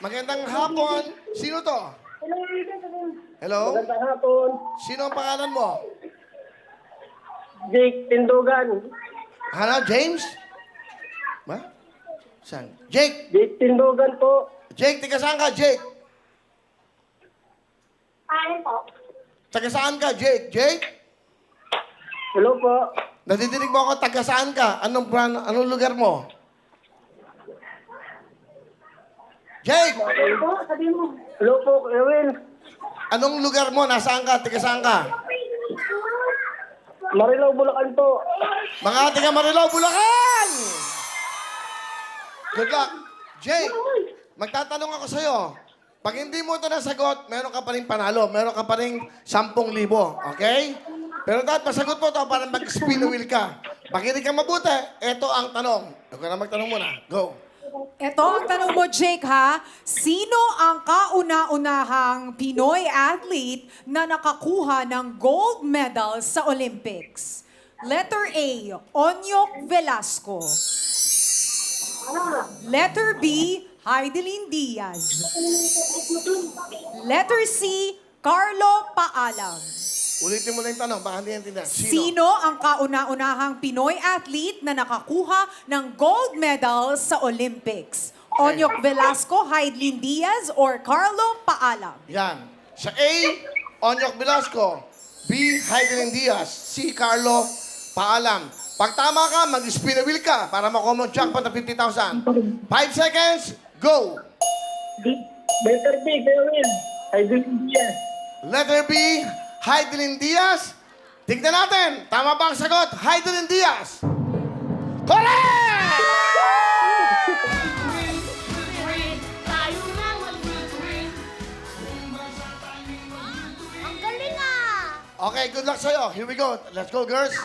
Magandang hapon. Sino to? Hello? Magandang hapon. Sino ang pangalan mo? Jake Tindugan. Ano, James? Ma? Saan? Jake! Jake Tindugan po. Jake, taga saan ka, Jake? Ayun po. Taga saan ka, Jake? Jake? Hello po. Nadidinig mo ako, taga saan ka? Anong lugar mo? Jake! Ayun po, sabi mo. Hello po, Ewin. Anong lugar mo? Nasaan ka? Taga saan ka? Marilao, Bulacan po. Mga taga Marilao, Bulacan! Good luck. Jake, magtatanong ako sa'yo. Pag hindi mo ito nasagot, meron ka pa rin panalo. Meron ka pa rin 10,000. Okay? Pero dapat masagot mo ito para mag-spin the wheel ka. Pag hindi ka mabuti, ito ang tanong. Ikaw na magtanong muna. Go. Ito ang tanong mo, Jake, ha? Sino ang kauna-unahang Pinoy athlete na nakakuha ng gold medal sa Olympics? Letter A, Onyok Velasco. Letter B, Heidelin Diaz. Letter C, Carlo Paalam. Ulitin mo na yung tanong. Baka hindi naintindihan. Sino ang kauna-unahang Pinoy athlete na nakakuha ng gold medal sa Olympics? Onyok Velasco, Heidelin Diaz, or Carlo Paalam? Yan. Sa A, Onyok Velasco. B, Heidelin Diaz. C, Carlo Paalam. Pag tama ka, mag-spin the wheel ka para makuha mo ang jackpot na 50,000. 5 seconds, go! Letter B, Ewin. Heidelin Diaz. Letter B, Heidelin Diaz. Tignan natin. Tama ba ang sagot? Heidelin Diaz. Correct! Ang galing ah! Okay, good luck sa'yo. Here we go. Let's go, girls.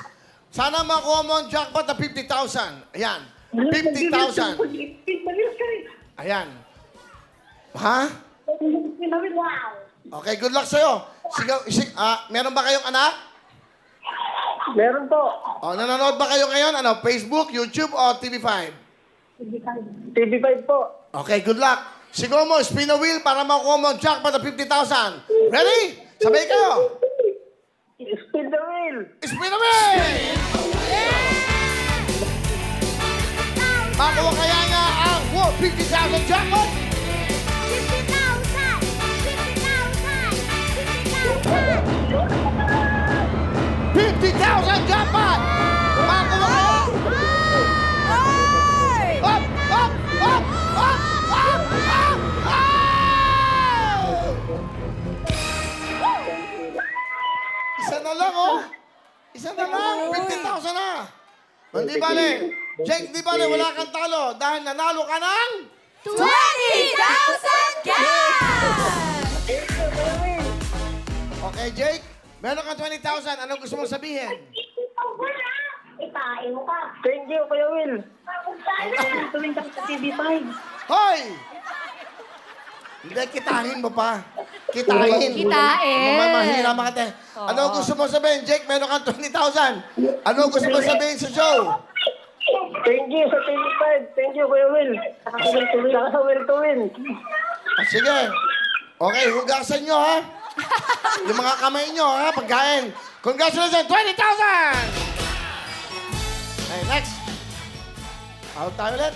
Sana makuha mo ang jackpot na 50,000. Ayan. 50,000. Ayan. Ha? Wow! Okay, good luck sa'yo. Meron ba kayong anak? Meron po. O, nanonood ba kayo ngayon? Ano, Facebook, YouTube, o TV5? TV5 po. Okay, good luck. Sigaw mo, spin the wheel para makuha mo ang jackpot na 50,000. Ready? Sabay kayo. Spin the wheel. Spin the wheel! Makuha kaya niya ang 50,000 jackpot? 50,000 jackpot! Makuha kaya? Up! Up! Up! Up! Up! Up! Up! Isa na lang, oh. Isa na lang. 50,000 na. Hindi bale. Jake, di bale, wala kang talo dahil nanalo ka ng... 20,000 cash! Okay, Jake, meron kang 20,000. Anong gusto mong sabihin? Ipain mo ka. Thank you, Kuya Will. Tuwing ka sa TV5. Hoy! Hindi, kitahin mo pa. Kitahin. Kitain. Mahina makate. Ano gusto mo sabihin, Jake? Meron kang 20,000. Ano gusto mo sabihin sa show? Thank you sa TV5. Thank you, Kuya Will. Saka sa Will to Win. Sige. Okay, hugasan nyo, ha? Yung mga kamay nyo, ha? Pagkain. Congratulations, 20,000! Okay, next. Out tayo ulit.